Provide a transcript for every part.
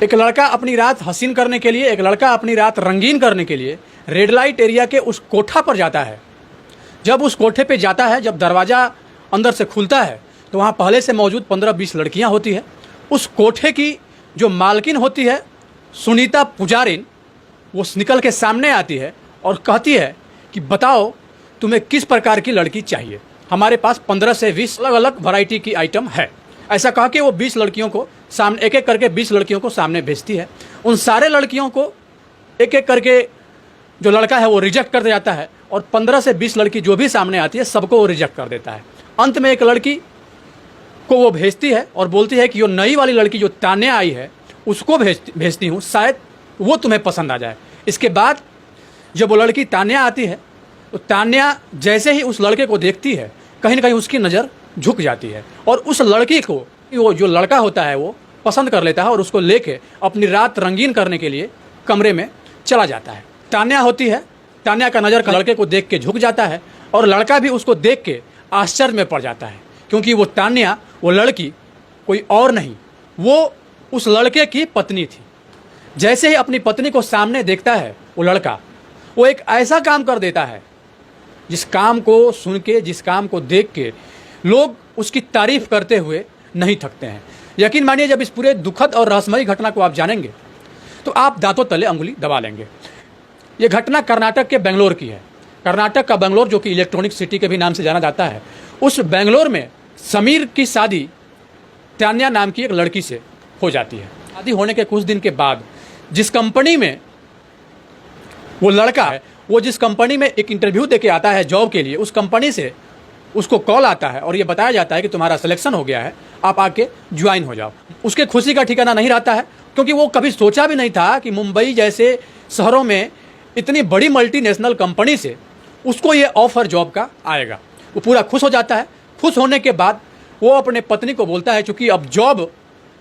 एक लड़का अपनी रात हसीन करने के लिए, एक लड़का अपनी रात रंगीन करने के लिए रेड लाइट एरिया के उस कोठा पर जाता है। जब उस कोठे पे जाता है, जब दरवाज़ा अंदर से खुलता है तो वहाँ पहले से मौजूद 15-20 लड़कियाँ होती हैं। उस कोठे की जो मालकिन होती है सुनीता पुजारिन, वो निकल के सामने आती है और कहती है कि बताओ तुम्हें किस प्रकार की लड़की चाहिए, हमारे पास 15 से 20 अलग अलग वैरायटी की आइटम है। ऐसा कह के वो 20 लड़कियों को सामने, एक एक करके 20 लड़कियों को सामने भेजती है। उन सारे लड़कियों को एक एक करके जो लड़का है वो रिजेक्ट कर जाता है और 15 से 20 लड़की जो भी सामने आती है सबको वो रिजेक्ट कर देता है। अंत में एक लड़की को वो भेजती है और बोलती है कि जो नई वाली लड़की जो तान्या आई है उसको भेजती हूँ, शायद वो तुम्हें पसंद आ जाए। इसके बाद जब वो लड़की तान्या आती है तो तान्या जैसे ही उस लड़के को देखती है कहीं ना कहीं उसकी नज़र झुक जाती है और उस लड़की को वो जो लड़का होता है वो पसंद कर लेता है और उसको लेके अपनी रात रंगीन करने के लिए कमरे में चला जाता है। तान्या होती है, तान्या का नज़र लड़के को देख के झुक जाता है और लड़का भी उसको देख के आश्चर्य में पड़ जाता है, क्योंकि वो तान्या, वो लड़की कोई और नहीं, वो उस लड़के की पत्नी थी। जैसे ही अपनी पत्नी को सामने देखता है वो लड़का, वो एक ऐसा काम कर देता है जिस काम को सुन के, जिस काम को देख के लोग उसकी तारीफ करते हुए नहीं थकते हैं। यकीन मानिए, जब इस पूरे दुखद और रहस्यमयी घटना को आप जानेंगे तो आप दांतों तले अंगुली दबा लेंगे। ये घटना कर्नाटक के बेंगलोर की है। कर्नाटक का बेंगलोर, जो कि इलेक्ट्रॉनिक सिटी के भी नाम से जाना जाता है, उस बेंगलोर में समीर की शादी तान्या नाम की एक लड़की से हो जाती है। शादी होने के कुछ दिन के बाद जिस कंपनी में वो लड़का है, वो जिस कंपनी में एक इंटरव्यू देके आता है जॉब के लिए, उस कंपनी से उसको कॉल आता है और ये बताया जाता है कि तुम्हारा सिलेक्शन हो गया है, आप आके ज्वाइन हो जाओ। उसके खुशी का ठिकाना नहीं रहता है, क्योंकि वो कभी सोचा भी नहीं था कि मुंबई जैसे शहरों में इतनी बड़ी मल्टीनेशनल कंपनी से उसको ये ऑफर जॉब का आएगा। वो पूरा खुश हो जाता है। खुश होने के बाद वो अपने पत्नी को बोलता है, चूँकि अब जॉब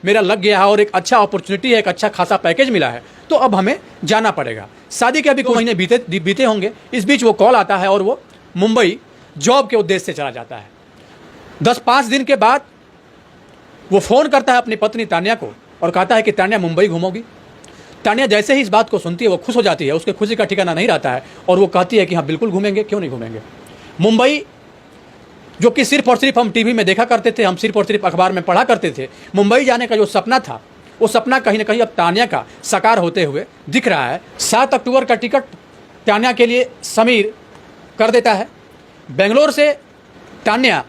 मेरा लग गया है और एक अच्छा अपॉर्चुनिटी है, एक अच्छा खासा पैकेज मिला है, तो अब हमें जाना पड़ेगा। शादी के अभी कुछ महीने बीते होंगे। इस बीच वो कॉल आता है और वो मुंबई जॉब के उद्देश्य से चला जाता है। 10-5 दिन के बाद वो फ़ोन करता है अपनी पत्नी तान्या को और कहता है कि तान्या मुंबई घूमोगी। तान्या जैसे ही इस बात को सुनती है वो खुश हो जाती है, उसके खुशी का ठिकाना नहीं रहता है और वो कहती है कि हाँ बिल्कुल घूमेंगे, क्यों नहीं घूमेंगे। मुंबई, जो कि सिर्फ और सिर्फ हम टीवी में देखा करते थे, हम सिर्फ और सिर्फ अखबार में पढ़ा करते थे, मुंबई जाने का जो सपना था वो सपना कहीं ना कहीं अब तान्या का साकार होते हुए दिख रहा है। 7 अक्टूबर का टिकट तान्या के लिए समीर कर देता है। बेंगलोर से तान्या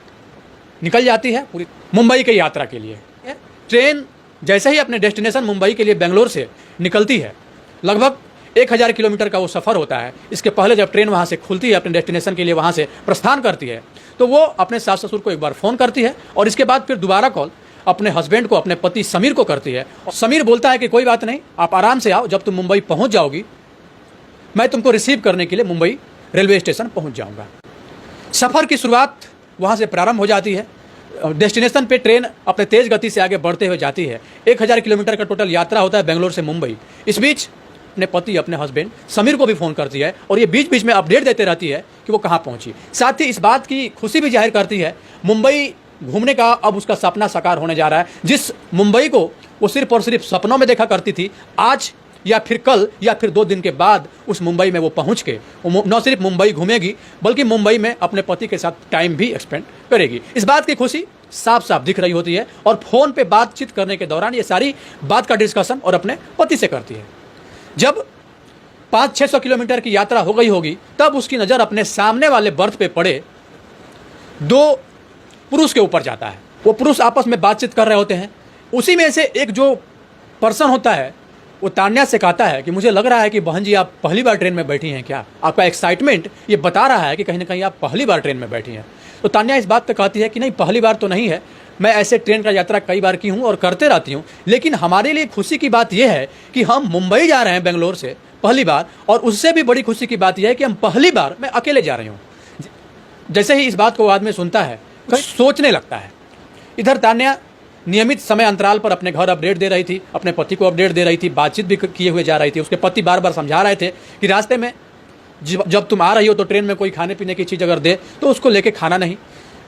निकल जाती है पूरी मुंबई की यात्रा के लिए। ट्रेन जैसे ही अपने डेस्टिनेशन मुंबई के लिए बेंगलोर से निकलती है, लगभग 1000 किलोमीटर का वो सफ़र होता है। इसके पहले जब ट्रेन वहाँ से खुलती है, अपने डेस्टिनेशन के लिए वहाँ से प्रस्थान करती है, तो वो अपने सास ससुर को एक बार फ़ोन करती है और इसके बाद फिर दोबारा कॉल अपने हस्बैंड को, अपने पति समीर को करती है। और समीर बोलता है कि कोई बात नहीं, आप आराम से आओ, जब तुम मुंबई पहुँच जाओगी मैं तुमको रिसीव करने के लिए मुंबई रेलवे स्टेशन पहुँच जाऊँगा। सफ़र की शुरुआत वहाँ से प्रारंभ हो जाती है। डेस्टिनेशन पे ट्रेन अपने तेज़ गति से आगे बढ़ते हुए जाती है। 1000 किलोमीटर का टोटल यात्रा होता है बेंगलोर से मुंबई। इस बीच अपने पति, अपने हस्बैंड समीर को भी फ़ोन करती है और ये बीच बीच में अपडेट देते रहती है कि वो कहाँ पहुँची। साथ ही इस बात की खुशी भी जाहिर करती है, मुंबई घूमने का अब उसका सपना साकार होने जा रहा है। जिस मुंबई को वो सिर्फ और सिर्फ सपनों में देखा करती थी, आज या फिर कल या फिर 2 दिन के बाद उस मुंबई में वो पहुंच के वो न सिर्फ मुंबई घूमेगी बल्कि मुंबई में अपने पति के साथ टाइम भी एक्सपेंड करेगी। इस बात की खुशी साफ साफ दिख रही होती है और फ़ोन पे बातचीत करने के दौरान ये सारी बात का डिस्कशन और अपने पति से करती है। जब 500-600 किलोमीटर की यात्रा हो गई होगी तब उसकी नज़र अपने सामने वाले बर्थ पे पड़े 2 पुरुष के ऊपर जाता है। वो पुरुष आपस में बातचीत कर रहे होते हैं। उसी में से एक जो पर्सन होता है वो तान्या से कहता है कि मुझे लग रहा है कि बहन जी आप पहली बार ट्रेन में बैठी हैं क्या, आपका एक्साइटमेंट ये बता रहा है कि कहीं ना कहीं आप पहली बार ट्रेन में बैठी हैं। तो तान्या इस बात पे कहती है कि नहीं, पहली बार तो नहीं है, मैं ऐसे ट्रेन का यात्रा कई बार की हूँ और करते रहती हूँ, लेकिन हमारे लिए खुशी की बात यह है कि हम मुंबई जा रहे हैं बेंगलोर से पहली बार, और उससे भी बड़ी खुशी की बात यह है कि हम पहली बार मैं अकेले जा रही हूँ। जैसे ही इस बात को आदमी सुनता है सोचने लगता है। इधर तान्या नियमित समय अंतराल पर अपने घर अपडेट दे रही थी, अपने पति को अपडेट दे रही थी, बातचीत भी किए हुए जा रही थी। उसके पति बार बार समझा रहे थे कि रास्ते में जब तुम आ रही हो तो ट्रेन में कोई खाने पीने की चीज़ अगर दे तो उसको लेके खाना नहीं।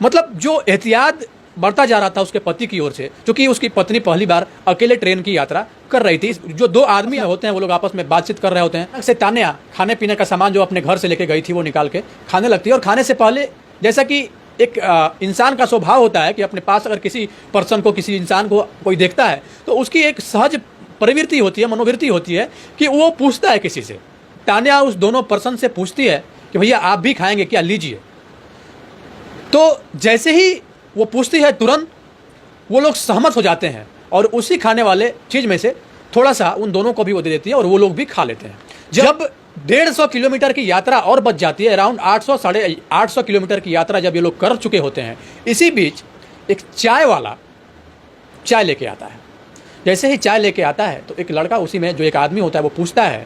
मतलब जो एहतियात बढ़ता जा रहा था उसके पति की ओर से, क्योंकि उसकी पत्नी पहली बार अकेले ट्रेन की यात्रा कर रही थी। जो दो आदमी होते हैं वो लोग आपस में बातचीत कर रहे होते हैं। से तान्या खाने पीने का सामान जो अपने घर से लेके गई थी वो निकाल के खाने लगती है। और खाने से पहले जैसा कि एक इंसान का स्वभाव होता है कि अपने पास अगर किसी पर्सन को, किसी इंसान को कोई देखता है तो उसकी एक सहज प्रवृत्ति होती है, मनोवृत्ति होती है कि वो पूछता है किसी से। तान्या उस दोनों पर्सन से पूछती है कि भैया आप भी खाएंगे क्या, लीजिए। तो जैसे ही वो पूछती है तुरंत वो लोग सहमत हो जाते हैं और उसी खाने वाले चीज़ में से थोड़ा सा उन दोनों को भी वो दे देती है और वो लोग भी खा लेते हैं। जब 150 किलोमीटर की यात्रा और बच जाती है, अराउंड 800 साढ़े 800 किलोमीटर की यात्रा जब ये लोग कर चुके होते हैं, इसी बीच एक चाय वाला चाय लेके आता है। जैसे ही चाय लेके आता है तो एक लड़का उसी में, जो एक आदमी होता है, वो पूछता है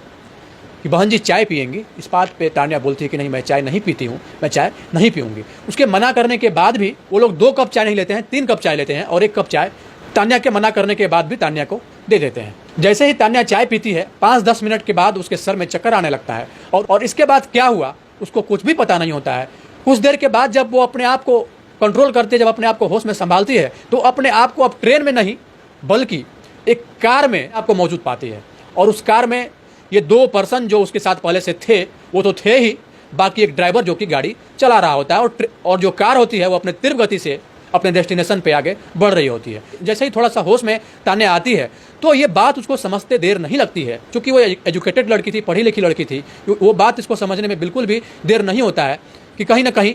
कि बहन जी चाय पियेंगी। इस बात पे तान्या बोलती है कि नहीं, मैं चाय नहीं पीती हूँ, मैं चाय नहीं पीऊँगी। उसके मना करने के बाद भी वो लोग 2 कप चाय नहीं लेते हैं, 3 कप चाय लेते हैं और 1 कप चाय तान्या के मना करने के बाद भी तान्या को दे देते हैं। जैसे ही तान्या चाय पीती है 5-10 मिनट के बाद उसके सर में चक्कर आने लगता है और इसके बाद क्या हुआ उसको कुछ भी पता नहीं होता है। कुछ देर के बाद जब वो अपने आप को कंट्रोल करती है, जब अपने आप को होश में संभालती है, तो अपने आप को अब ट्रेन में नहीं बल्कि एक कार में आपको मौजूद पाती है। और उस कार में ये 2 पर्सन जो उसके साथ पहले से थे वो तो थे ही, बाकी एक ड्राइवर जो कि गाड़ी चला रहा होता है और जो कार होती है वो अपने तीव्र गति से अपने डेस्टिनेशन पे आगे बढ़ रही होती है। जैसे ही थोड़ा सा होश में तान्या आती है तो ये बात उसको समझते देर नहीं लगती है, क्योंकि वो एजुकेटेड लड़की थी, पढ़ी लिखी लड़की थी। वो बात इसको समझने में बिल्कुल भी देर नहीं होता है कि कहीं ना कहीं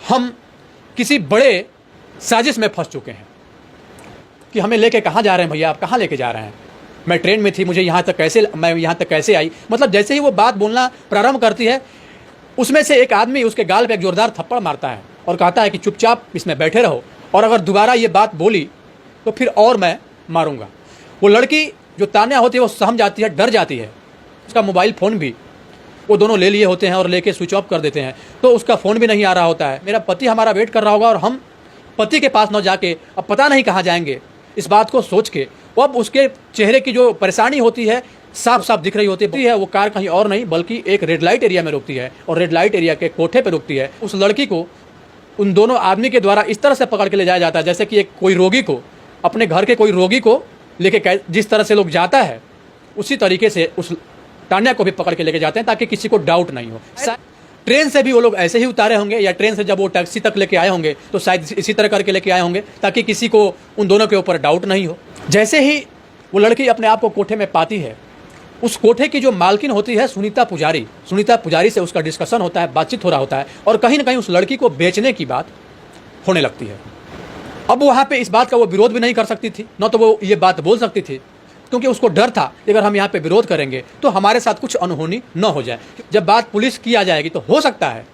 हम किसी बड़े साजिश में फंस चुके हैं कि हमें लेके कहाँ जा रहे हैं भैया, आप कहाँ लेके जा रहे हैं, मैं ट्रेन में थी, मैं यहाँ तक कैसे आई। मतलब जैसे ही वो बात बोलना प्रारंभ करती है उसमें से एक आदमी उसके गाल पे एक जोरदार थप्पड़ मारता है और कहता है कि चुपचाप इसमें बैठे रहो और अगर दोबारा ये बात बोली तो फिर और मैं मारूंगा। वो लड़की जो तान्या होती है वो सहम जाती है, डर जाती है। उसका मोबाइल फ़ोन भी वो दोनों ले लिए होते हैं और लेके स्विच ऑफ कर देते हैं, तो उसका फ़ोन भी नहीं आ रहा होता है। मेरा पति हमारा वेट कर रहा होगा और हम पति के पास न जाके अब पता नहीं कहाँ जाएंगे, इस बात को सोच के अब उसके चेहरे की जो परेशानी होती है साफ साफ दिख रही होती है। वो कार कहीं और नहीं बल्कि एक रेड लाइट एरिया में रुकती है और रेड लाइट एरिया के कोठे पर रुकती है। उस लड़की को उन दोनों आदमी के द्वारा इस तरह से पकड़ के ले जाया जाता है जैसे कि एक कोई रोगी को, अपने घर के कोई रोगी को लेके जिस तरह से लोग जाता है उसी तरीके से उस तान्या को भी पकड़ के लेके जाते हैं ताकि किसी को डाउट नहीं हो। ट्रेन से भी वो लोग ऐसे ही उतारे होंगे या ट्रेन से जब वो टैक्सी तक लेके आए होंगे तो शायद इसी तरह करके लेके आए होंगे ताकि किसी को उन दोनों के ऊपर डाउट नहीं हो। जैसे ही वो लड़की अपने आप को कोठे में पाती है, उस कोठे की जो मालकिन होती है सुनीता पुजारी से उसका डिस्कशन होता है, बातचीत हो रहा होता है और कहीं ना कहीं उस लड़की को बेचने की बात होने लगती है। अब वहाँ पे इस बात का वो विरोध भी नहीं कर सकती थी, न तो वो ये बात बोल सकती थी, क्योंकि उसको डर था कि अगर हम यहाँ पे विरोध करेंगे तो हमारे साथ कुछ अनहोनी न हो जाए। जब बात पुलिस की आ जाएगी तो हो सकता है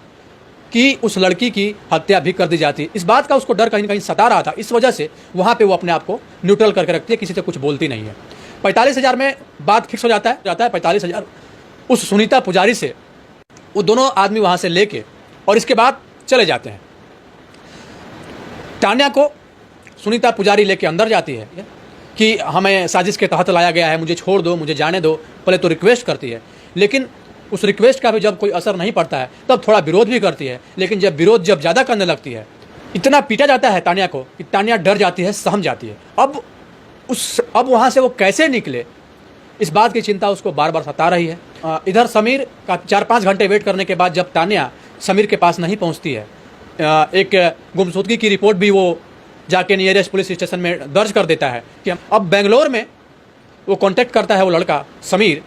कि उस लड़की की हत्या भी कर दी जाती। इस बात का उसको डर कहीं ना कहीं सता रहा था, इस वजह से वहाँ पे वो अपने आप को न्यूट्रल करके रखती है, किसी से कुछ बोलती नहीं है। 45,000 में बात फिक्स हो जाता है 45,000 उस सुनीता पुजारी से वो दोनों आदमी वहाँ से लेके और इसके बाद चले जाते हैं। तान्या को सुनीता पुजारी लेके अंदर जाती है कि हमें साजिश के तहत लाया गया है, मुझे छोड़ दो, मुझे जाने दो, पहले तो रिक्वेस्ट करती है। लेकिन उस रिक्वेस्ट का भी जब कोई असर नहीं पड़ता है तब थोड़ा विरोध भी करती है। लेकिन जब विरोध ज़्यादा करने लगती है, इतना पीटा जाता है तान्या को कि तान्या डर जाती है, सहम जाती है। अब वहाँ से वो कैसे निकले इस बात की चिंता उसको बार बार सता रही है। इधर समीर का 4-5 घंटे वेट करने के बाद जब तान्या समीर के पास नहीं पहुँचती है, एक गुमशुदगी की रिपोर्ट भी वो जाके नियरेस्ट पुलिस स्टेशन में दर्ज कर देता है कि अब बेंगलोर में वो कांटेक्ट करता है वो लड़का समीर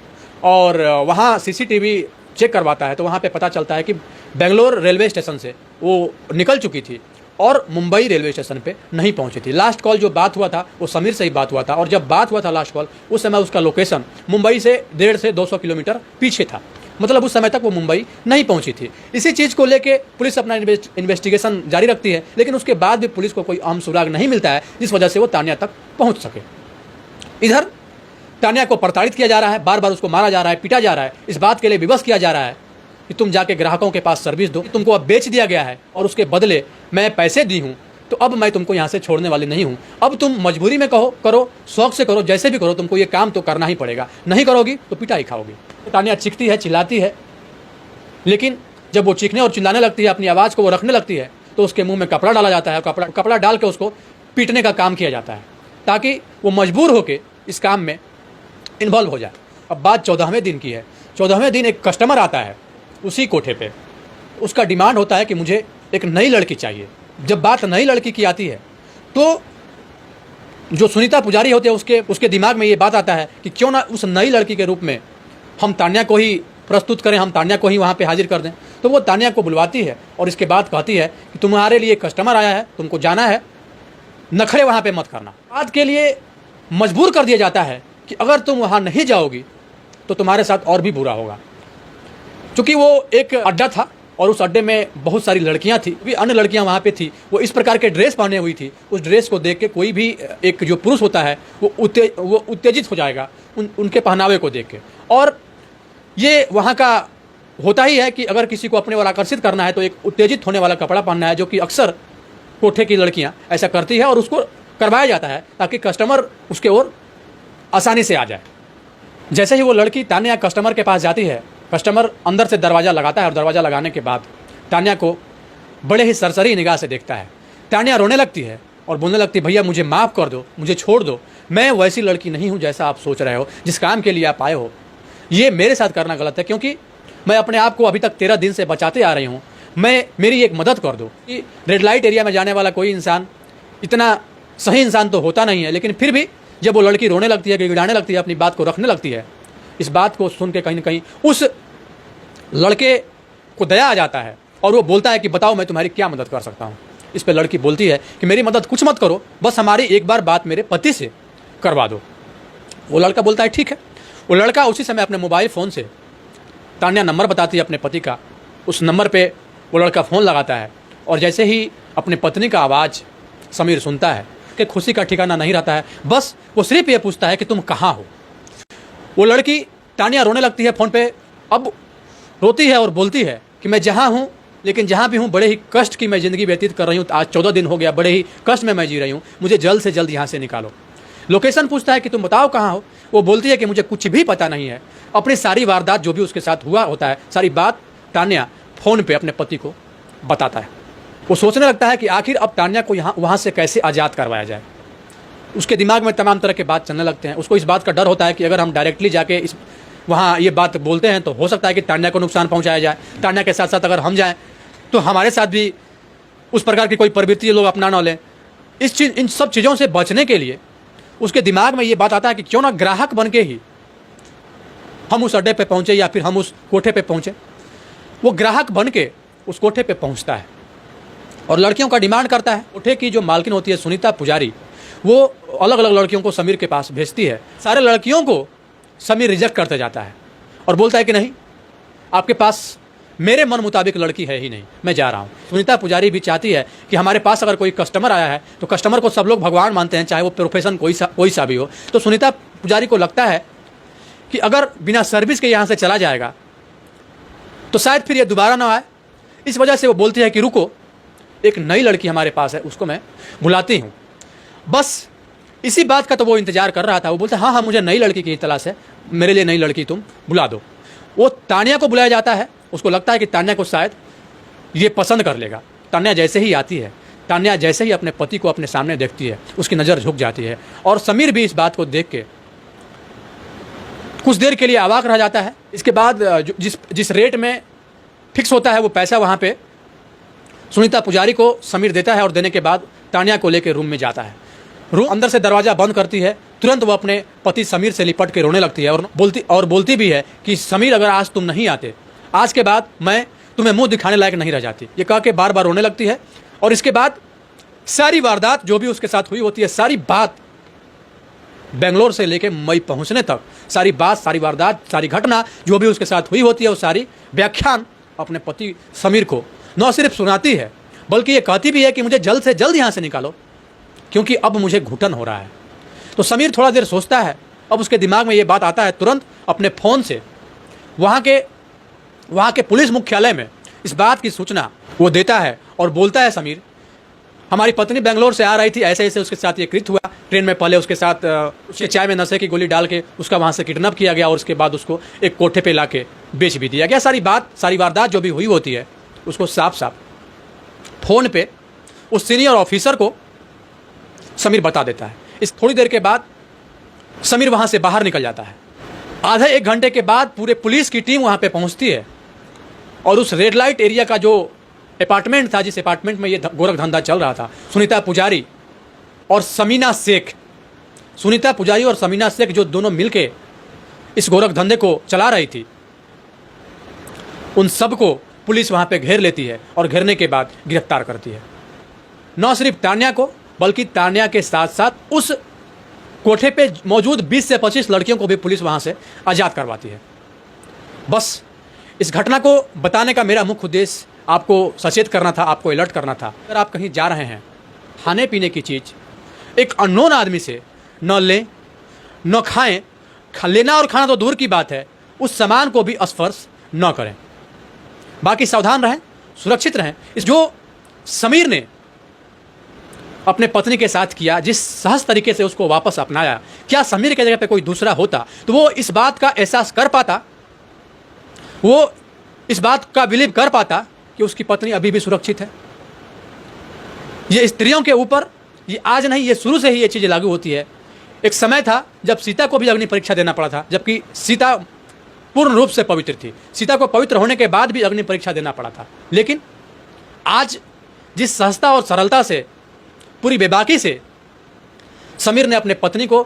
और वहाँ सीसीटीवी चेक करवाता है तो वहाँ पे पता चलता है कि बेंगलोर रेलवे स्टेशन से वो निकल चुकी थी और मुंबई रेलवे स्टेशन पे नहीं पहुंची थी। लास्ट कॉल जो बात हुआ था वो समीर से ही बात हुआ था और जब बात हुआ था लास्ट कॉल उस समय उसका लोकेशन मुंबई से 150 से 200 किलोमीटर पीछे था, मतलब उस समय तक वो मुंबई नहीं पहुंची थी। इसी चीज़ को लेके पुलिस अपना इन्वेस्टिगेशन जारी रखती है, लेकिन उसके बाद भी पुलिस को कोई अहम सुराग नहीं मिलता है जिस वजह से वो तान्या तक पहुँच सके। इधर तान्या को प्रताड़ित किया जा रहा है, बार बार उसको मारा जा रहा है, पीटा जा रहा है, इस बात के लिए विवश किया जा रहा है कि तुम जाके ग्राहकों के पास सर्विस दो, तुमको अब बेच दिया गया है और उसके बदले मैं पैसे दी हूँ तो अब मैं तुमको यहाँ से छोड़ने वाली नहीं हूँ। अब तुम मजबूरी में करो, शौक से करो, जैसे भी करो, तुमको ये काम तो करना ही पड़ेगा, नहीं करोगी तो पिटाई खाओगी। तान्या चीखती है, चिल्लाती है, लेकिन जब वो चीखने और चिल्लाने लगती है, अपनी आवाज़ को वो रखने लगती है तो उसके मुंह में कपड़ा डाला जाता है, कपड़ा डाल के उसको पीटने का काम किया जाता है ताकि वो मजबूर होकर इस काम में इन्वॉल्व हो जाए। अब बात 14वें दिन की है। 14वें दिन एक कस्टमर आता है उसी कोठे पे। उसका डिमांड होता है कि मुझे एक नई लड़की चाहिए। जब बात नई लड़की की आती है तो जो सुनीता पुजारी होते हैं उसके दिमाग में ये बात आता है कि क्यों ना उस नई लड़की के रूप में हम तान्या को ही प्रस्तुत करें, हम तान्या को ही वहाँ पे हाजिर कर दें। तो वो तान्या को बुलवाती है और इसके बाद कहती है कि तुम्हारे लिए कस्टमर आया है, तुमको जाना है, नखरे वहाँ पे मत करना। बात के लिए मजबूर कर दिया जाता है कि अगर तुम वहाँ नहीं जाओगी तो तुम्हारे साथ और भी बुरा होगा। चूँकि वो एक अड्डा था और उस अड्डे में बहुत सारी लड़कियां थी, भी अन्य लड़कियां वहाँ पे थी। वो इस प्रकार के ड्रेस पहने हुई थी। उस ड्रेस को देख के कोई भी एक जो पुरुष होता है वो उत्तेजित हो जाएगा उनके पहनावे को देख के। और ये वहाँ का होता ही है कि अगर किसी को अपने ओर आकर्षित करना है तो एक उत्तेजित होने वाला कपड़ा पहनना है, जो कि अक्सर कोठे की लड़कियाँ ऐसा करती है और उसको करवाया जाता है ताकि कस्टमर उसके ओर आसानी से आ जाए। जैसे ही वो लड़की तान्या कस्टमर के पास जाती है, कस्टमर अंदर से दरवाज़ा लगाता है और दरवाज़ा लगाने के बाद तान्या को बड़े ही सरसरी निगाह से देखता है। तान्या रोने लगती है और बोलने लगती है, भैया मुझे माफ़ कर दो, मुझे छोड़ दो, मैं वैसी लड़की नहीं हूँ जैसा आप सोच रहे हो, जिस काम के लिए आप आए हो। ये मेरे साथ करना गलत है, क्योंकि मैं अपने आप को अभी तक 13 दिन से बचाते आ रही हूँ। मेरी एक मदद कर दो। कि रेड लाइट एरिया में जाने वाला कोई इंसान इतना सही इंसान तो होता नहीं है, लेकिन फिर भी जब वो लड़की रोने लगती है, गिड़गिड़ाने लगती है, अपनी बात को रखने लगती है, इस बात को सुन के कहीं ना कहीं उस लड़के को दया आ जाता है और वो बोलता है कि बताओ मैं तुम्हारी क्या मदद कर सकता हूँ। इस पर लड़की बोलती है कि मेरी मदद कुछ मत करो, बस हमारी एक बार बात मेरे पति से करवा दो। वो लड़का बोलता है ठीक है। वो लड़का उसी समय अपने मोबाइल फ़ोन से तान्या नंबर बताती है अपने पति का। उस नंबर पे वो लड़का फ़ोन लगाता है और जैसे ही अपने पत्नी का आवाज़ समीर सुनता है कि खुशी का ठिकाना नहीं रहता है। बस वो सिर्फ ये पूछता है कि तुम कहाँ हो। वो लड़की तान्या रोने लगती है फ़ोन पे। अब रोती है और बोलती है कि मैं जहाँ हूँ, लेकिन जहाँ भी हूँ बड़े ही कष्ट की मैं ज़िंदगी व्यतीत कर रही हूँ। आज 14 दिन हो गया, बड़े ही कष्ट में मैं जी रही हूँ, मुझे जल्द से जल्द यहाँ से निकालो। लोकेशन पूछता है कि तुम बताओ कहाँ हो। वो बोलती है कि मुझे कुछ भी पता नहीं है। अपनी सारी वारदात जो भी उसके साथ हुआ होता है, सारी बात तान्या फ़ोन पे अपने पति को बताता है। वो सोचने लगता है कि आखिर अब तान्या को वहाँ से कैसे आज़ाद करवाया जाए। उसके दिमाग में तमाम तरह के बात चलने लगते हैं। उसको इस बात का डर होता है कि अगर हम डायरेक्टली जाके वहाँ ये बात बोलते हैं तो हो सकता है कि तान्या को नुकसान पहुँचाया जाए। तान्या के साथ साथ अगर हम जाएँ तो हमारे साथ भी उस प्रकार की कोई प्रवृत्ति लोग अपना न लें। इन सब चीज़ों से बचने के लिए उसके दिमाग में ये बात आता है कि क्यों ना ग्राहक बन के ही हम उस अड्डे पे पहुँचे या फिर हम उस कोठे पे पहुँचे। वो ग्राहक बन के उस कोठे पे पहुँचता है और लड़कियों का डिमांड करता है। कोठे की जो मालकिन होती है सुनीता पुजारी, वो अलग अलग लड़कियों को समीर के पास भेजती है। सारे लड़कियों को समीर रिजेक्ट करते जाता है और बोलता है कि नहीं, आपके पास मेरे मन मुताबिक लड़की है ही नहीं, मैं जा रहा हूँ। सुनीता पुजारी भी चाहती है कि हमारे पास अगर कोई कस्टमर आया है तो कस्टमर को सब लोग भगवान मानते हैं, चाहे वो प्रोफेशन कोई सा भी हो। तो सुनीता पुजारी को लगता है कि अगर बिना सर्विस के यहाँ से चला जाएगा तो शायद फिर ये दोबारा ना आए। इस वजह से वो बोलती है कि रुको, एक नई लड़की हमारे पास है, उसको मैं बुलाती हूँ। बस इसी बात का तो वो इंतजार कर रहा था। वो बोलता है हाँ, मुझे नई लड़की की तलाश है, मेरे लिए नई लड़की तुम बुला दो। वो तान्या को बुलाया जाता है। उसको लगता है कि तान्या को शायद ये पसंद कर लेगा। तान्या जैसे ही आती है, तान्या जैसे ही अपने पति को अपने सामने देखती है, उसकी नज़र झुक जाती है और समीर भी इस बात को देख के कुछ देर के लिए अवाक रह जाता है। इसके बाद जिस रेट में फिक्स होता है वो पैसा वहाँ पे सुनीता पुजारी को समीर देता है और देने के बाद तान्या को लेकर रूम में जाता है। रूम अंदर से दरवाज़ा बंद करती है। तुरंत वो अपने पति समीर से लिपट के रोने लगती है और बोलती भी है कि समीर, अगर आज तुम नहीं आते, आज के बाद मैं तुम्हें मुंह दिखाने लायक नहीं रह जाती। ये कह के बार बार रोने लगती है और इसके बाद सारी वारदात जो भी उसके साथ हुई होती है, सारी बात बेंगलोर से लेके मई पहुंचने तक, सारी बात, सारी वारदात, सारी घटना जो भी उसके साथ हुई होती है, वो सारी व्याख्यान अपने पति समीर को न सिर्फ सुनाती है बल्कि ये कहती भी है कि मुझे जल्द से जल्द यहाँ से निकालो, क्योंकि अब मुझे घुटन हो रहा है। तो समीर थोड़ा देर सोचता है। अब उसके दिमाग में ये बात आता है। तुरंत अपने फ़ोन से वहाँ के पुलिस मुख्यालय में इस बात की सूचना वो देता है और बोलता है, समीर, हमारी पत्नी बेंगलोर से आ रही थी, ऐसे ऐसे उसके साथ ये कृत्य हुआ। ट्रेन में पहले उसके साथ उसके चाय में नशे की गोली डाल के उसका वहाँ से किडनैप किया गया और उसके बाद उसको एक कोठे पे ला के बेच भी दिया गया। सारी वारदात जो भी हुई होती है उसको साफ साफ फ़ोन पे उस सीनियर ऑफिसर को समीर बता देता है। इस थोड़ी देर के बाद समीर वहाँ से बाहर निकल जाता है। आधे एक घंटे के बाद पूरे पुलिस की टीम वहाँ पे पहुँचती है और उस रेड लाइट एरिया का जो अपार्टमेंट था, जिस अपार्टमेंट में ये गोरख धंधा चल रहा था, सुनीता पुजारी और समीना शेख, सुनीता पुजारी और समीना शेख जो दोनों मिलके इस गोरख धंधे को चला रही थी, उन सबको पुलिस वहाँ पे घेर लेती है और घेरने के बाद गिरफ्तार करती है। न सिर्फ तान्या को, बल्कि तान्या के साथ साथ उस कोठे पे मौजूद 20 से 25 लड़कियों को भी पुलिस वहाँ से आज़ाद करवाती है। बस इस घटना को बताने का मेरा मुख्य उद्देश्य आपको सचेत करना था, आपको अलर्ट करना था। अगर आप कहीं जा रहे हैं, खाने पीने की चीज़ एक अननोन आदमी से न लें न खाएं। लेना और खाना तो दूर की बात है, उस सामान को भी स्पर्श न करें। बाकी सावधान रहें, सुरक्षित रहें। इस जो समीर ने अपने पत्नी के साथ किया, जिस सहज तरीके से उसको वापस अपनाया, क्या समीर के जगह पे कोई दूसरा होता तो वो इस बात का एहसास कर पाता, वो इस बात का बिलीव कर पाता कि उसकी पत्नी अभी भी सुरक्षित है। ये स्त्रियों के ऊपर ये आज नहीं, ये शुरू से ही ये चीज़ लागू होती है। एक समय था जब सीता को भी अग्नि परीक्षा देना पड़ा था, जबकि सीता पूर्ण रूप से पवित्र थी। सीता को पवित्र होने के बाद भी अग्नि परीक्षा देना पड़ा था। लेकिन आज जिस सहजता और सरलता से, पूरी बेबाकी से समीर ने अपने पत्नी को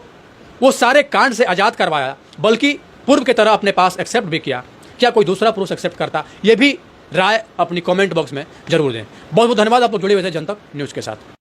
वो सारे कांड से आज़ाद करवाया, बल्कि पूर्व की तरह अपने पास एक्सेप्ट भी किया, क्या कोई दूसरा पुरुष एक्सेप्ट करता? ये भी राय अपनी कमेंट बॉक्स में जरूर दें। बहुत बहुत धन्यवाद आप लोग जुड़े हुए थे जनतक न्यूज़ के साथ।